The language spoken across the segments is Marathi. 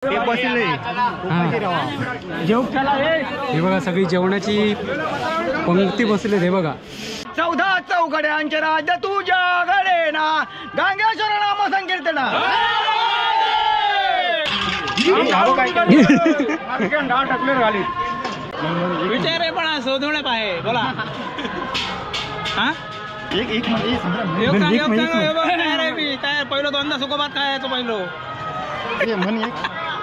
हे बघा सगळी जेवणाची पंक्ती बसले हे बघा. 14 चौघड्यांचे राज्य तुझ्याकडे ना, गांगेश्वर नाम संकीर्तना. विचारे पण शोधवणे पाहिजे बोला. हा काय पहिलं दोनदा सुखोबात काय यायचो पहिलो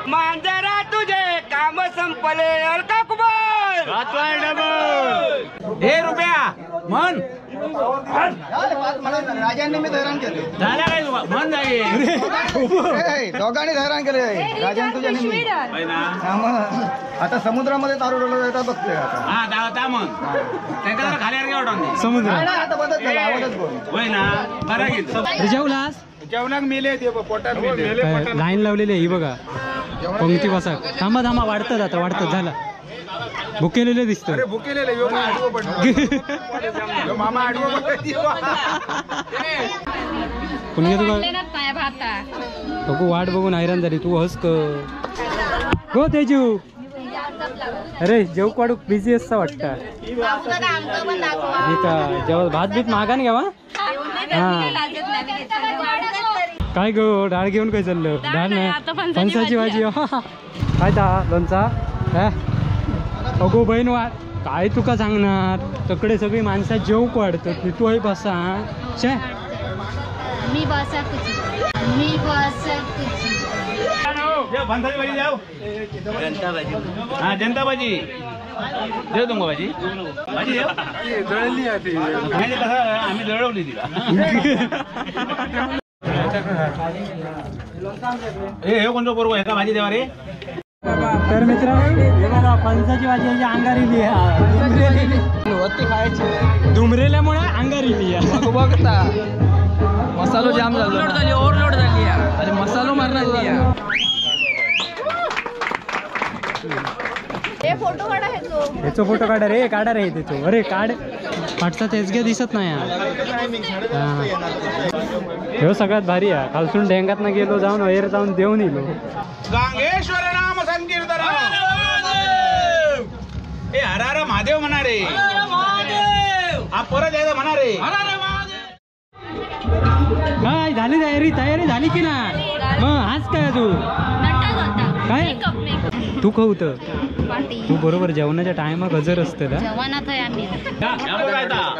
मांजरा तुझे काम संपले अलका कुमार हे रुपया मन राजांनी मी हैराण केले. झाल्या काय मन जागे दोघांनी हैराण केले राजांनी तुझ्या नेहमी. आता समुद्रामध्ये तारुडला जायचा बघतोय आता. हा दावता मग त्यांना खाली वाटून समुद्र आता बदल झाला आवडच बोल होय ना बरं जेवलास जेवणाक मेले पोटात लाईन लावलेली आहे ही बघा पंक्ती बसा. थांबा थांबा वाढतात आता वाढतात झाला. भुकेलेले दिसतो. भुकेलेले मामा आडवो पुण्य तुला बघू वाट बघून हैराण झाली तू हस हो तेजू. अरे जेव काढू बिझी असता वाटतं. जेव्हा भात बीत मागान घ्यावा. काय गो डाळ घेऊन काय चाललं. डाळ नाही फणसाची भाजी. काय ता लोणचा अगो बहीण वाट काय तुका सांगणार. तकडे सगळी माणसं जेवक वाढतात तू आहे बसा. शे मी फणसाची भाजी जाऊ. हा जनता भाजी देऊ तुमका भाजी भाजी देऊ जळली आम्ही जळवली तिला. हे कोणतं बरोबर आहे का भाजी देवा रे. तर मित्र हे बघा फणसाची भाजी याची अंगारी खायची दुमरेल्यामुळे अंगारी बघता मसालो जाम झालो. ओव्हरलोड झाली अरे मसालो मारणार. फोटो काढा ह्याचो फोटो काढा रे काढा रे त्याचो. अरे काढ पाठचा तेच घ्या दिसत नाही. हे सगळ्यात भारी आहे. खालसून डेंगात ना गेलो जाऊन वैर जाऊन देऊन येलो. गांगेश्वर नाम संकीर्तन हे हर हर महादेव म्हणा रे. हा परत यायचं म्हणा रे. काय झाली तयारी झाली की ना. मग आज काय तू काय तू खाऊत तू बरोबर जेवणाच्या टायमा गजर असतं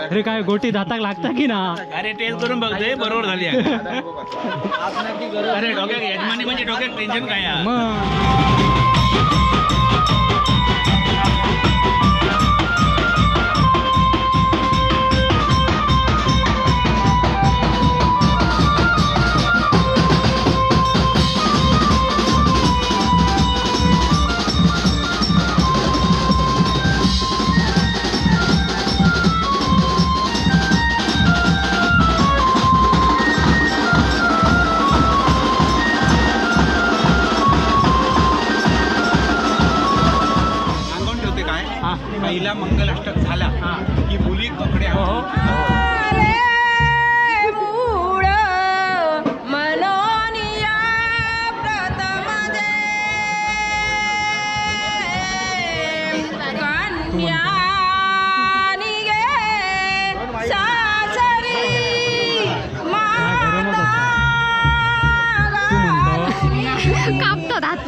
अरे काय गोटी दाताक लागता की ना. अरे टेस्ट करून बघतोय बरोबर झाली. अरे डोक्यात यजमानी म्हणजे डोक्यात टेन्शन काय मग पहिला मंगल अष्टक झाला की मुली कपडे कापतो दात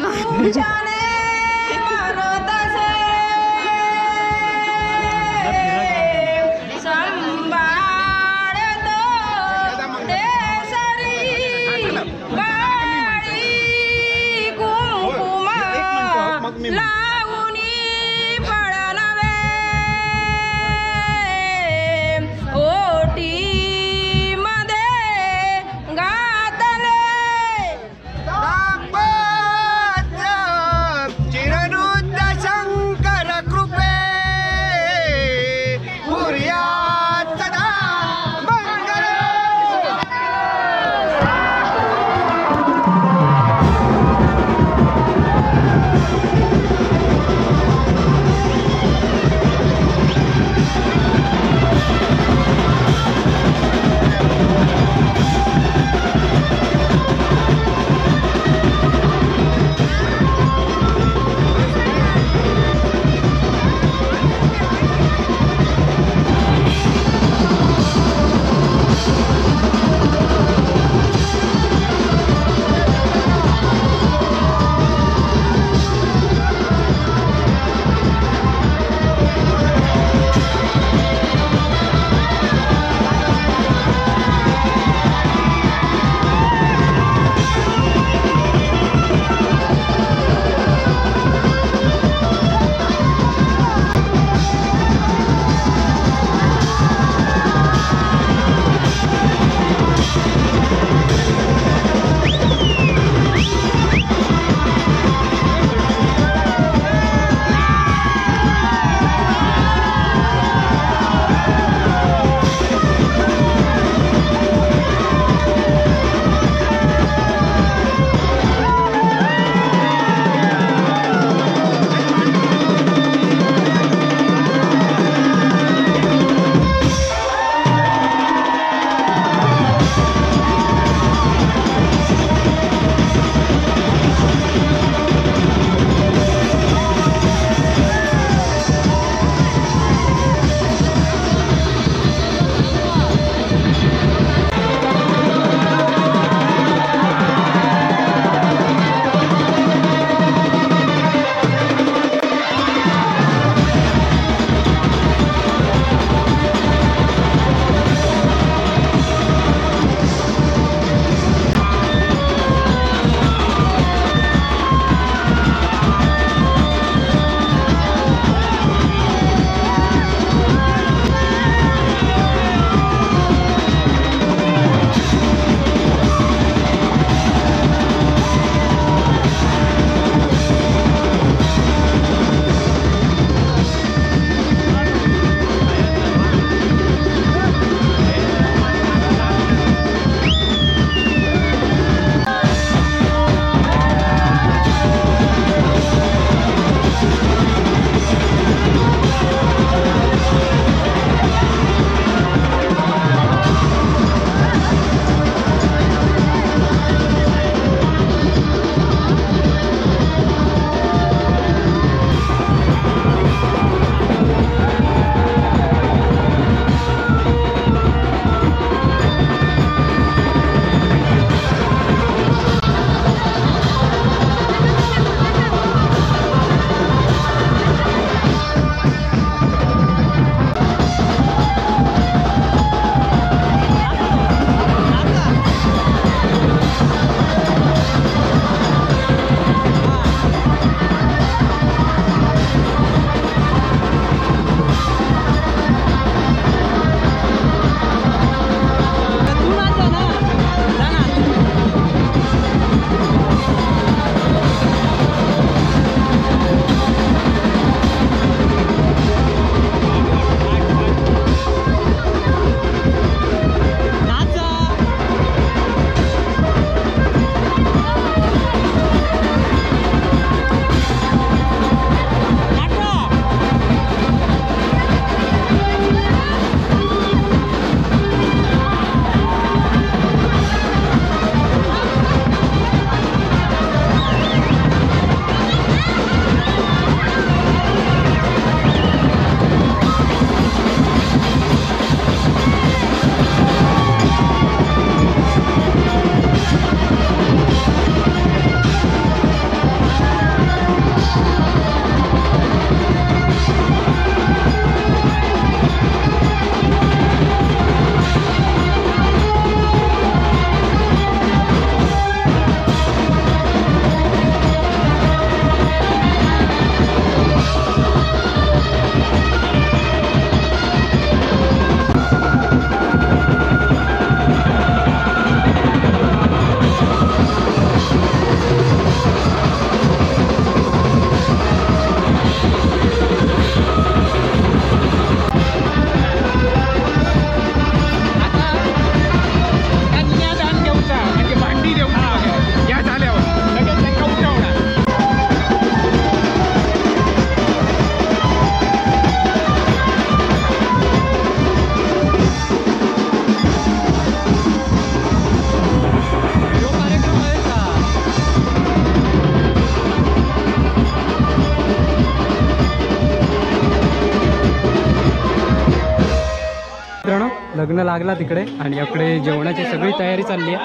लग्न लागला तिकडे आणि इकडे जेवणाची सगळी तयारी चालली आहे.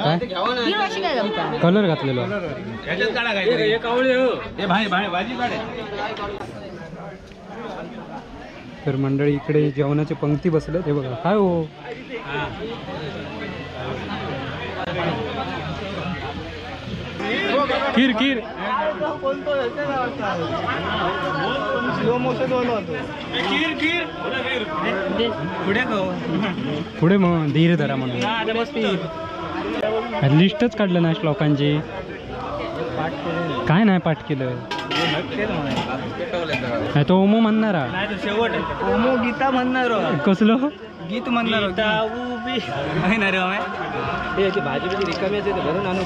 काय कलर घातलेलो तर मंडळी इकडे जेवणाची पंक्ती बसले ते बघा. काय हो खीर खीर पुढे मग धीर धरा म्हणून लिस्टच काढलं ना श्लोकांची. काय नाही पाठ केलं नाही तो ओमो म्हणणारा ओमो गीता म्हणणार कसलं गीत म्हणणार भाजी रिकामी असेल भरून आणू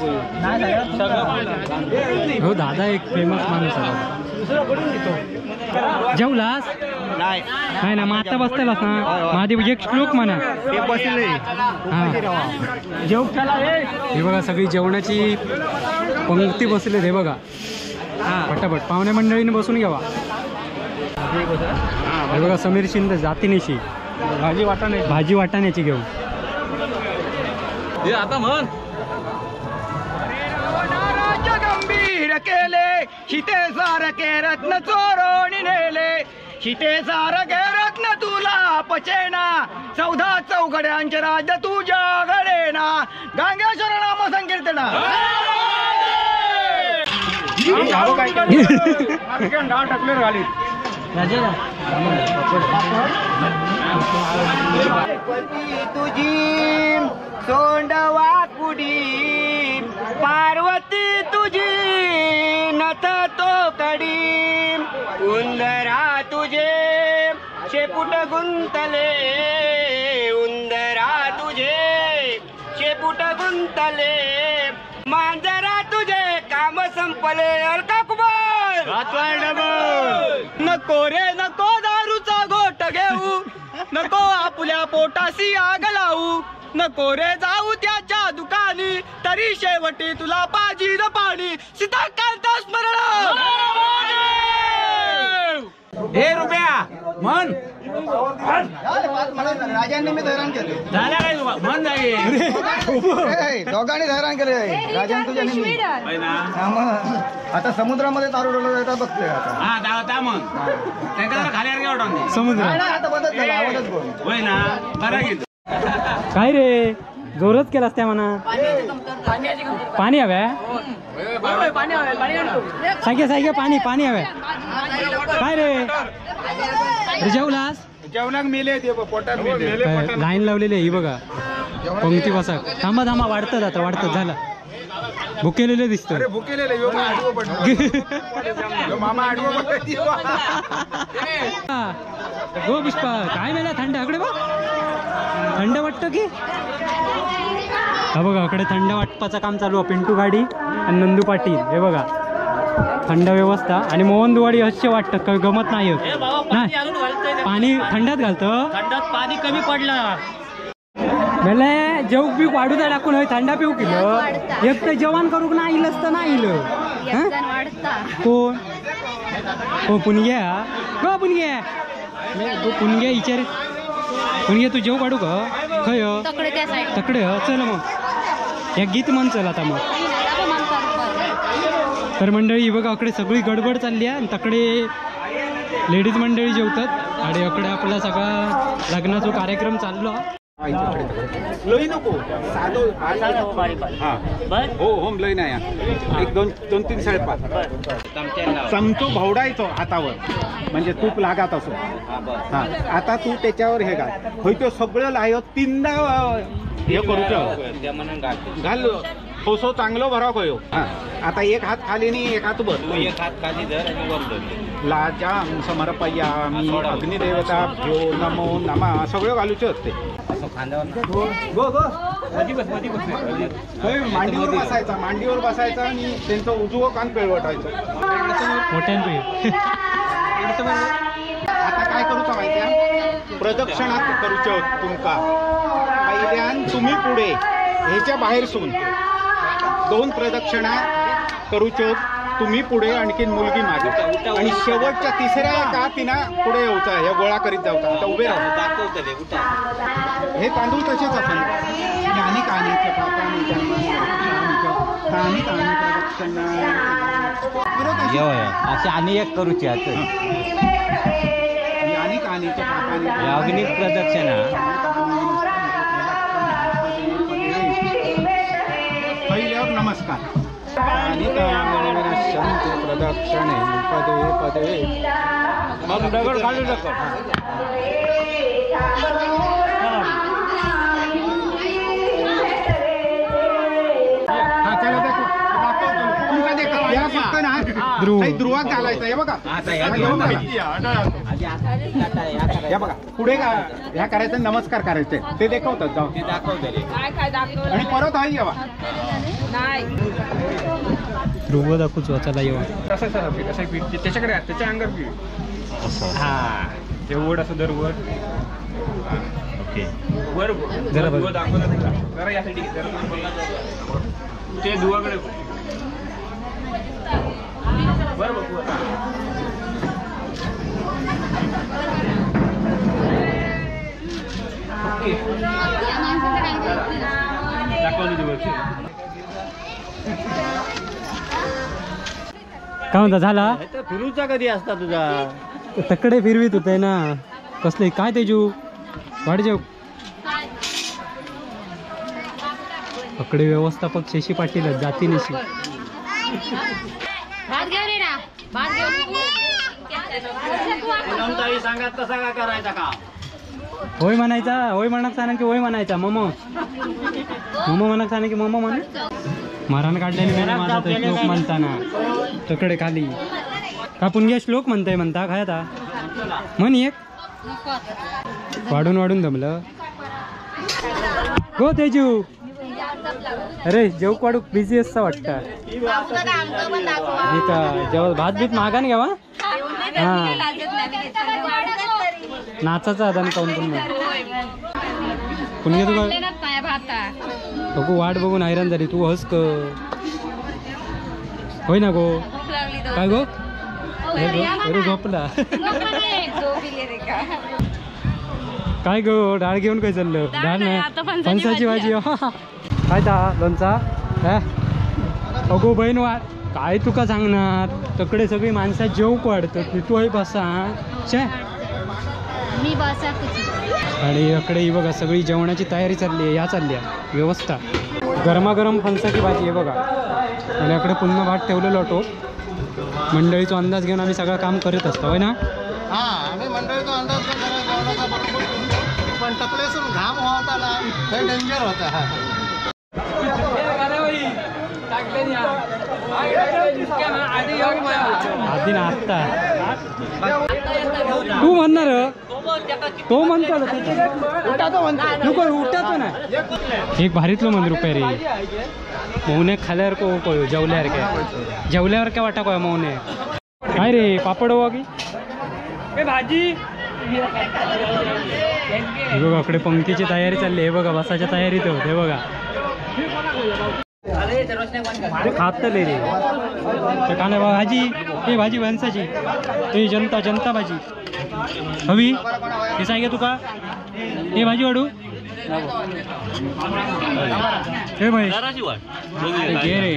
हो दादा एक फेमस माणूस आहे. जेवलास नाही काय ना मग आता बसतालास ना माझे एक श्लोक म्हणा. हा हे बघा सगळी जेवणाची पंक्ती बसले हे बघा. पटापट पाहुणे मंडळीने बसून घ्यावा. हे बघा समीर शिंदे जातीनेशी भाजी वाटाण्याची घेऊन आता म्हण गंभीर केले शिते सारखे रत्न चोरोणी नेले शिते सारखे रत्न तुला पचेना 14 चौघड्यांचे राज्य तुझ्या गडेना गांगेश्वर नाम संकीर्तना तुझी सोंडवा कुडी पार्वती तुझी नथ तो कडी उंदरा तुझे शेपूट गुंतले उंदरा तुझे शेपूट गुंतले मांजरा तुझे काम संपले अलका कुमार नको रे नको दारूचा घोट घेऊ नको आपल्या पोटाशी आग लावू नको रे जाऊ त्याच्या दुकानी तरी शेवटी तुला पाजी न पाणी सीताकांत स्मरण हे रुपया म्हण राजांनी मी हैराण केले झाल्या काय म्हण जागे दोघांनी हैराण केले राजांनी तुझ्या आता समुद्रामध्ये तारुडलं जायचं बघतोय आता हा दावता मग त्यांना खाली घेऊन समुद्र आता बदल झाला आवडच बोल होय ना बरं घेतो काय रे जोरच केलास त्या म्हणा. पाणी हव्या सायके पाणी पाणी हव्या काय रे जेवलास जेवणाक मेले ते पोटात मेले लाईन लावलेली आहे ही बघा पंक्ती बसा. थांबा थांबा वाढतं आता वाढतं झालं भुकेलेले दिसतं भुकेलेले मामा आडवं गो पुष्पा काय मेला थंड अकडे बघ थंड वाटतं की हा बघा अकडे थंड वाटपाचं काम चालू आहे. पिंटू गाडी आणि नंदू पाटील हे बघा थंड व्यवस्था आणि मोहन दुवाडी असे वाटतं काही गमत नाही पाणी थंडात घालतं थंडात पाणी कमी पडलं मेले जेव पीक वाढू द्या टाकून हय थंडा पिऊ केलं एक तर जेवण करू ना इलंच तर नाही इलं कोण हो पुणग्या गो पुणग्या गो पुणग्या विचार पुणग्या तू जेव काढू का खय तकडे चल मग एक गीत म्हण चल आता मग. तर मंडळी बघा अकडे सगळी गडबड चालली आहे आणि तकडे लेडीज मंडळी जेवतात आणि अकडे आपला सगळा लग्नाचा कार्यक्रम चाललो. लई नको हो होम लई नाही एक दोन दोन तीन 5.5 चमचो भवडायचो हातावर म्हणजे तूप लागत असो. हा आता तू त्याच्यावर हे घाल होय तो सगळं लायो 3दा हे करू घाल होसो चांगलं भरा कयो. आता एक हात खाली आणि एक हात वर एक हात खाली धर आणि वर धर लाजा समर्पयामी अग्निदेवता भ्यो नमो नमा सगळं घालूचे असते. मांडीवर बसायचा मांडीवर बसायचा आणि त्यांचं उजवं कान पिळवटायचं. आता काय करूचा माहिती प्रदक्षिणात करूचे तुमका पहिल्यान तुम्ही पुढे ह्याच्या बाहेर सून 2 प्रदक्षिणा करूचो तुम्ही पुढे आणखीन मुलगी मागे आणि शेवटच्या तिसऱ्या का तिनं पुढे येऊचा हे गोळा करीत जाऊचा. आता उभे राहू. हे तांदूळ तसेच आपण ज्ञानी कानीचे पापानी असे आणि एक करूची आता ज्ञानी कानीचे पापानी अग्नी प्रदक्षिणा पहिल्यावर नमस्कार. शांती प्रदक्षिणे पदे पदे मग दगड काढू नका. ध्रुवात घालायचं हे बघा. हे बघा पुढे ह्या करायचं नमस्कार करायचे ते दाखवतात जाऊ आणि परत आहे येवा ध्रुव दाखवूच वाचायला येवा. त्याच्याकडे त्याच्या अंगावर पीठ. हा ते ओढ असं दर वर. ओके वर जरा दुवा दाखवलं जरा यासाठी ते दुवाकडे वर बघ वर. ओके दाखवलं दुवाचे. काय म्हणता झाला फिरूचा कधी असता तुझा तकडे फिरवीत होते ना कसले काय तेजू वाढ जेव. तकडे व्यवस्थापक शशी पाटील जातीनिशी भात घेऊन ये ना भात घेऊन सांगत तसा का करायचा का होय म्हणायचा होय म्हणत सांगा की होय म्हणायचा मम म्हणत सांगा की मम म्हण. मारान काढल्याने मेला माझा तो श्लोक म्हणताना तकडे खाली कापून घ्या श्लोक म्हणता काय आता म्हण एक वाढून दमलं गो तेजू. अरे जेवक वाढूक बिझी असता वाटतं. जेव्हा भात बीत मागा ना घ्यावा. हा नाचाचा आदान काऊन पुन्हा तुला बघू वाट बघून हैराण झाली तू हस क होय ना गो काय गो अरे झोपला काय गो डाळ घेऊन काय चाललं. डाळ नाही फणसाची भाजी काय ता लोणचा अगो बहीण वाट काय तुका सांगणार तकडे सगळी माणसं जेवक वाढतं तू आहे बसा छे मी बसत. आणि इकडे ही बघा सगळी जेवणाची तयारी चालली आहे. या चालली आहे व्यवस्था गरमागरम फणसाची भाजी आहे बघा. आणि इकडे पुन्हा भात ठेवलेलो होतो. मंडळीचा अंदाज घेऊन आम्ही सगळं काम करत असतो होय ना. आम्ही मंडळीचा अंदाज पण तकलेसून घाम होता ना ते डेंजर होता. आधी ना आत्ता तू म्हणणार तो म्हणतो नको उठातो ना. एक भारीतलं मंदिर रुपये रे मौने खाल्यावर को जेवल्यावर काय वाटा काय मौने काय रे पापड हवा की भाजी. बघा इकडे पंक्तीची तयारी चालली आहे बघा. बसाच्या तयारीत होते बघा. खातले रे काना भाजी हे भाजी फणसाची हे जनता भाजी हवी हे सांगे तुका हे भाजी वाढू हे भाई घे रे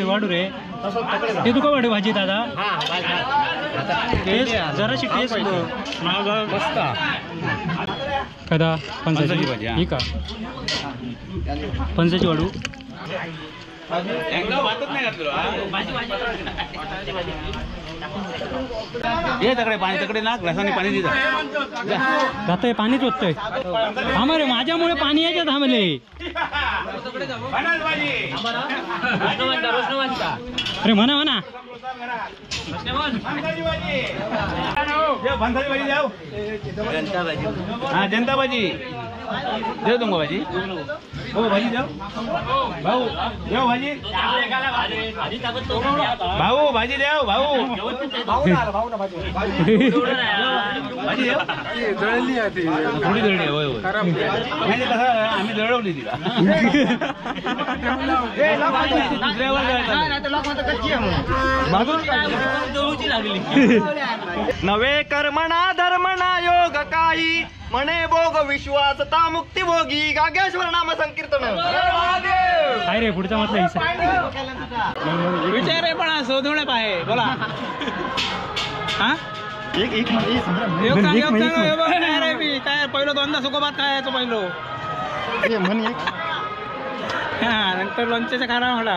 वाढू रे ते तुका वाढू भाजी दादा टेस्ट जराशी टेस्ट मस्त कदा फणसाची भाजी ही का फणसाची वाढू ये तकडे पाणी तकडे ना ग्लासाने पाणी दिलं जातंय पाणीच होतंय. थांबा रे माझ्यामुळे पाणी यायच्या थांबले. अरे म्हणा जनता भाजी देऊ तुमको भाजी हो भाजी देव भाऊ देव भाजी भाऊ भाजी देव भाऊ भाजी देव जळली आहे ती. थोडी दळली होय होय नाही कसं आम्ही दळवली तिला दुसऱ्यावर नवे कर्मणा धर्मणा योग काही म्हणे भोग विश्वासता मुक्ती भोगी गागेश्वर नाम संकीर्तन. काय रे पुढचा मधला हिस्सा. विचारे पण शोधवणे पाहे बोला हा भीक म्हणजे काय पहिलं दोनदा सुकोबात खायचो पहिलो हा नंतर लोणच्याच्या खाना म्हणा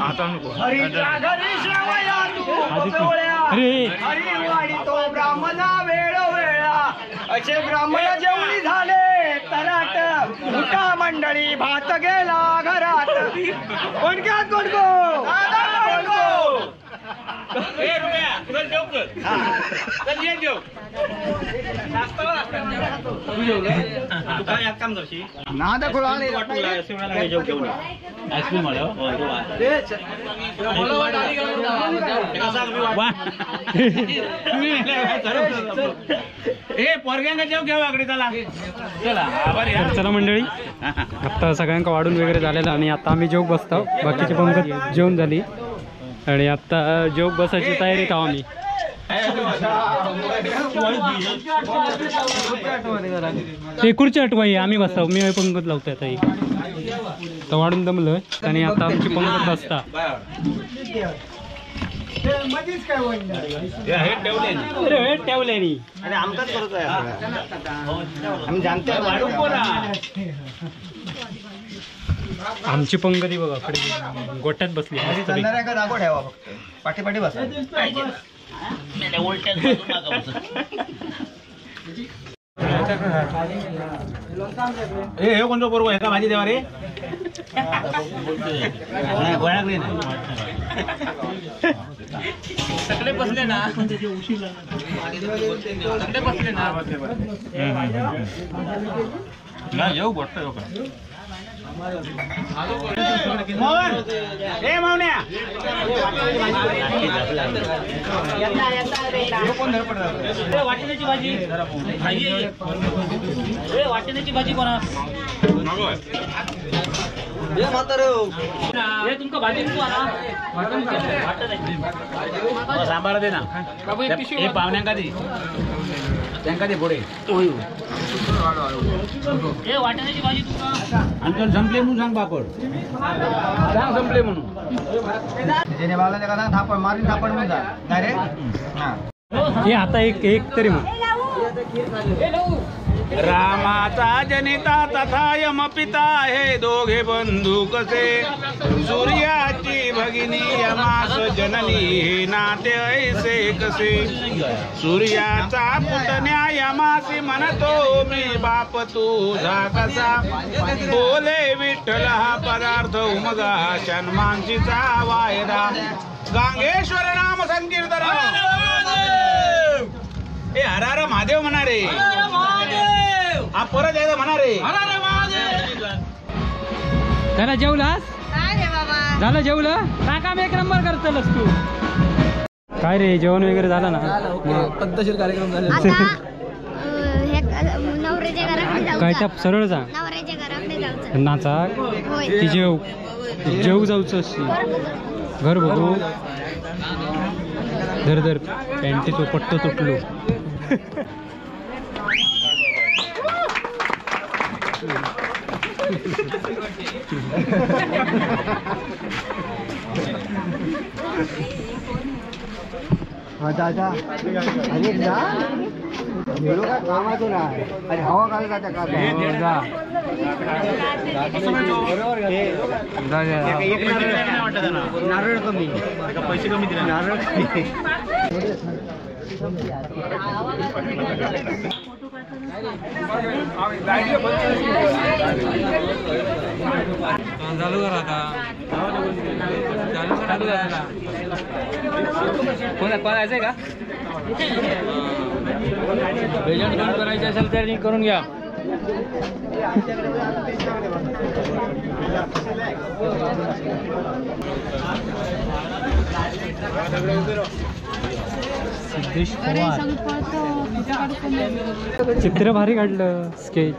आता नको हरीच्या घरी श्रावया तू गोवळ्या. अरे हरिवाडी तो ब्राह्मणा वेळ वेळा असे ब्राह्मण जेवढी झाले तराट मुका मंडळी भात गेला घरात. कोण घ्या कोण गो नाद खुळा आईस्क्रीम हे पोरग्यांना जेव घ्यावा आकडे चला चला चला मंडळी आता सगळ्यांका वाढून वगैरे झालेलं आणि आता आम्ही जेव बसतो. बाकीची पंगत जेवण झाली आणि आता जेव बसायची तयारीत आहो आम्ही. ते खुर्ची आठवाई आम्ही बसतो. मी पंगत लावतोय आता तर वाढून दमलोय आणि आता आमची पंगत बसता. ठेवले नी आणि आमकाच करत आहे आम्ही जाणते आमची पंगती बघा कडे गोट्यात बसली. का दाखव ठेवा फक्त पाठी पाठी बसा. हे कोणतं बरोबर एका भाजी देवा रे गोळ्याकडे नाही सगळे बसले ना सगळे बसले ना येऊ गोष्ट येऊ का मोहन हे मावण्या वाटण्याची भाजी वाटण्याची भाजी कोणा तुमका भाजी सांबार दे ना हे पाहुण्यांका दे त्यांका दे पुढे वाटण्याची भाजी तुमका अंकल संपले म्हणून सांग पापड सांग संपले म्हणून थापड मारीन थापड म्हणता डायरेक्ट. हे आता एक तरी मग रामाचा जनिता तथा यम पिता हे दोघे बंधू कसे सूर्याची भगिनी यमास जननी हे नाते ऐसे कसे सूर्याचा पुतण्या यमासी म्हणतो मी बाप तुझा कसा बोले विठ्ठल हा पदार्थ उमगा शन्मांशीचा वायदा गांगेश्वर नाम संकीर्तन ए हर हर महादेव म्हणा रे हा परत एकदा म्हणा रे त्याला जेवलास झालं जेवलं का काम एक नंबर करतलस तू काय रे जेवण वगैरे झालं ना पद्धतशीर कार्यक्रम झाले नवऱ्याच्या घराकडे जाऊ. काय त्या सरळ जा नवऱ्याच्या घराकडे जाऊ. नाचा होय. ती जेव जाऊच असती घर बघू धर धर पॅन्टीचो पट्ट तुटलो दादा अरे जा एवढं काय कामाचं नाही अरे हवा काय जाते का नारळ कमी पैसे कमी दिले नारळ कमी चालू करा आता कोण यायचंय का प्रेझेंट करायचं असेल तर करून घ्या. सिद्धेश पवार चित्र भारी काढलं स्केच.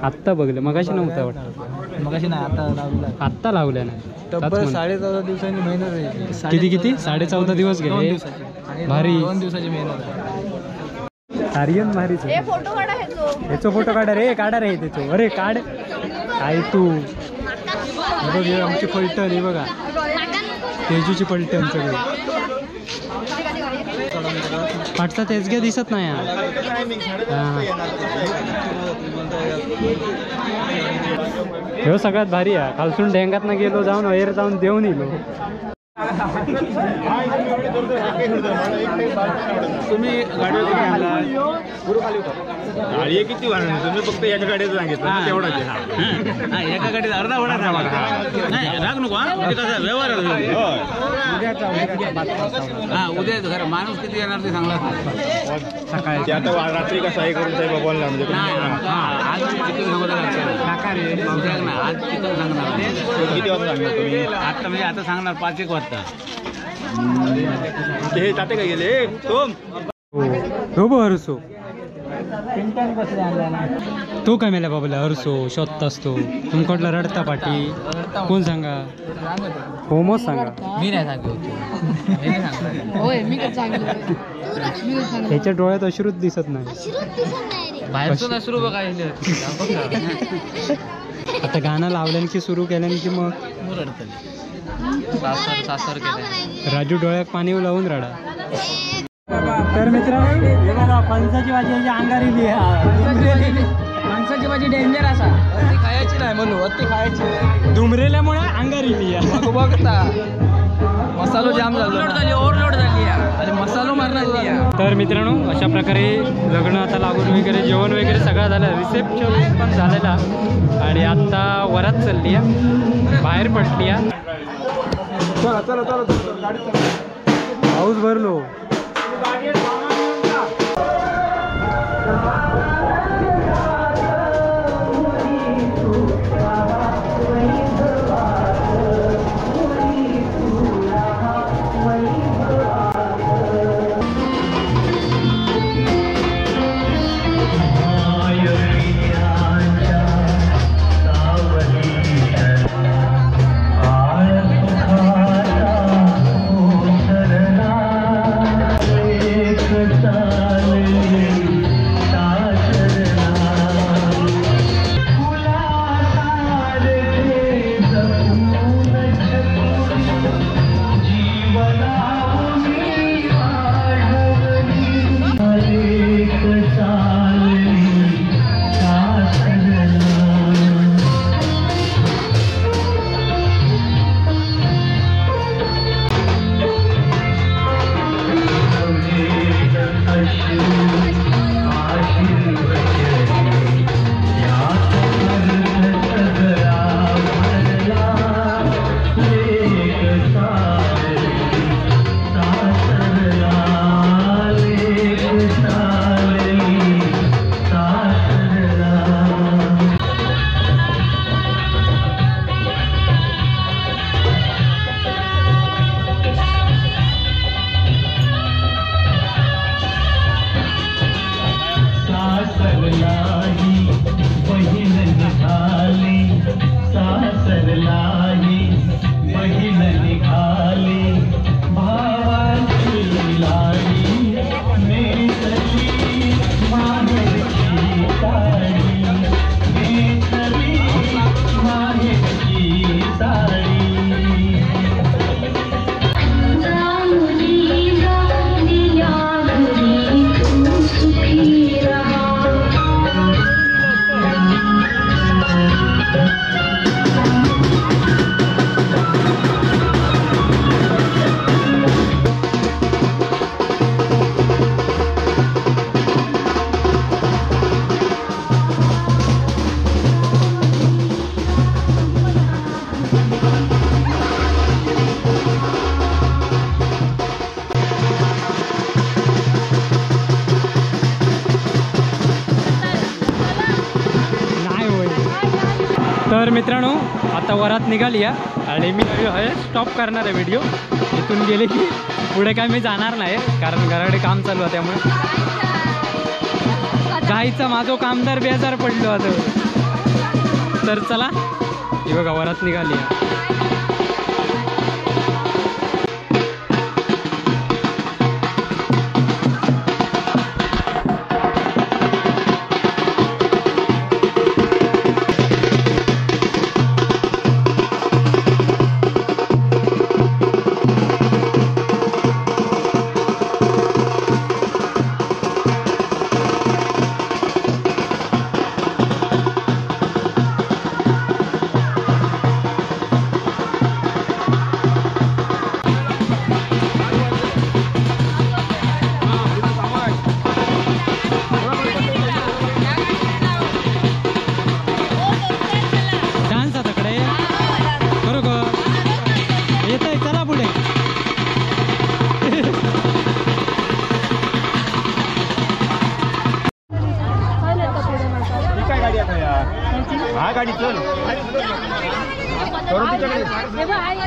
आत्ता बघलं मगाशी नव्हतं वाटतं. मगाशी नाही आता लावला. आत्ता लावल्या ना तब्बल 14.5 दिवसांनी मेहनत आहे. किती 14.5 दिवस गेले. भारी 2 दिवसाची मेहनत आहे. आर्यन भारीच आहे. फोटो काढा ह्याचा फोटो काढा रे त्याचो. अरे काढ काय तू. हे बघ हे आमची पलटण हे बघा तेजूची पलटण सगळी. पाठचा तेजग्या दिसत नाही. हे सगळ्यात भारी आहे. खालसून डेंगात ना गेलो जाऊन वैर जाऊन देऊन येलो. तुम्ही गाडीवर गाडी किती वाढणार तुम्ही फक्त एका गाडीचं सांगितलं तेवढाच एका गाडीत अर्धा होणार नाही राग नको. म्हणजे कसं व्यवहार उद्या खरं माणूस किती येणार ते सांगला सकाळी. आता रात्री कसं आहे करून साहेब बोलला म्हणजे आज चिकन सांगणार आज चिकन सांगणार किती वाजता सांगणार तुम्ही. आता म्हणजे आता सांगणार 5-1 वाजता. ते ताते काय गेले तुम हो बो हरसो तो काय मेला बाबला हरसो शोधत असतो तुमकडला रडता पाठी कोण सांगा. होमच सांगा. मी नाही सांगतो. त्याच्या डोळ्यात अश्रूच दिसत नाही. बाहेरचं सुरू बघा. आता गाणं लावल्यान की सुरू केल्यान की मग सासर केलं. राजू डोळ्यात पाणी लावून रडा. तर मित्रांनो हे बघा फणसाची भाजी याची अंगारी माणसाची भाजी डेंजर असा. अति खायची नाही म्हणून अति खायची. दुमरेल्यामुळे अंगारी बघता मसालो जाम झाली ओव्हरलोड झाली आणि मसालो मारणार. तर मित्रांनो अशा प्रकारे लग्न आता लागून वगैरे जेवण वगैरे सगळं झालं. रिसेप्शन पण झालेला आणि आता वरात चालली आहे बाहेर पडली आहे. पाऊस भरलो. तर मित्रांनो आता वरात निघाली आहे आणि मी स्टॉप करणार आहे व्हिडिओ. इथून गेले की पुढे काय मी जाणार नाही कारण घराकडे काम चालू आहे त्यामुळे जायचं माझं कामदार बेजार पडलो आता. तर चला ही बघा वरात निघाली आहे.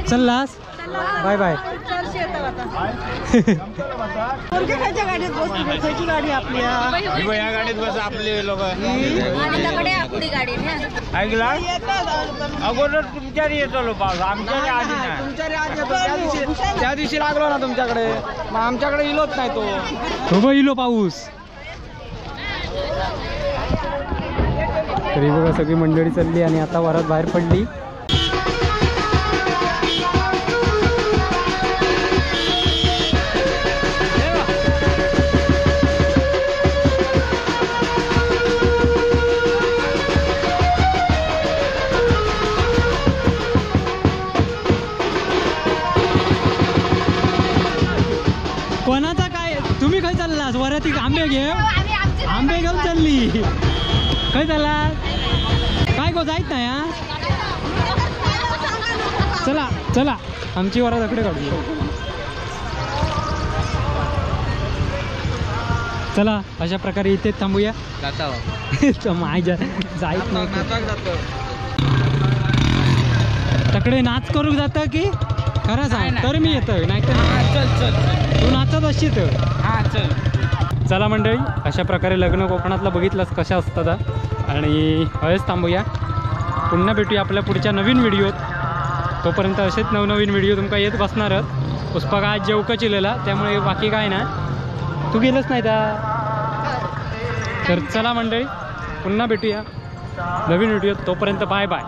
चललास बाय बाय. गाडी आपली या गाडीत बस आपले लोक आपली गाडी ऐकला अगोदर तुमच्याकडे येतो लो पाऊस आमच्याकडे आधी नाही. तुमच्या आधी येतो त्या दिवशी लागलो ना तुमच्याकडे मग आमच्याकडे इलोच नाही तो. हो इलो पाऊस. तरी बघा सगळी मंडळी चालली आणि आता वरात बाहेर पडली. कोणाचा काय तुम्ही काय चाललास वराती आंबे घे आंबे घेऊन चालली काय चालला काय गो जायत नाही हा. चला चला आमची वरात अकडे काढू. चला अशा प्रकारे इथेच थांबूया. माझ्या जायत नाही तकडे नाच करू जातं की खरं सांग तर मी येतोय नाही तर चल चल तू नाचत असशी तर. हा चल. चला मंडळी अशा प्रकारे लग्न कोकणातलं बघितलंच कशा असतात आणि हळेच थांबूया. पुन्हा भेटूया आपल्या पुढच्या नवीन व्हिडिओत. तोपर्यंत असेच नवनवीन व्हिडिओ तुमका येत बसणारच. पुष्पा आज जेवका चिलेला त्यामुळे बाकी काय नाही. तू गेलंच नाही तर चला मंडळी पुन्हा भेटूया नवीन व्हिडिओत. तोपर्यंत बाय बाय.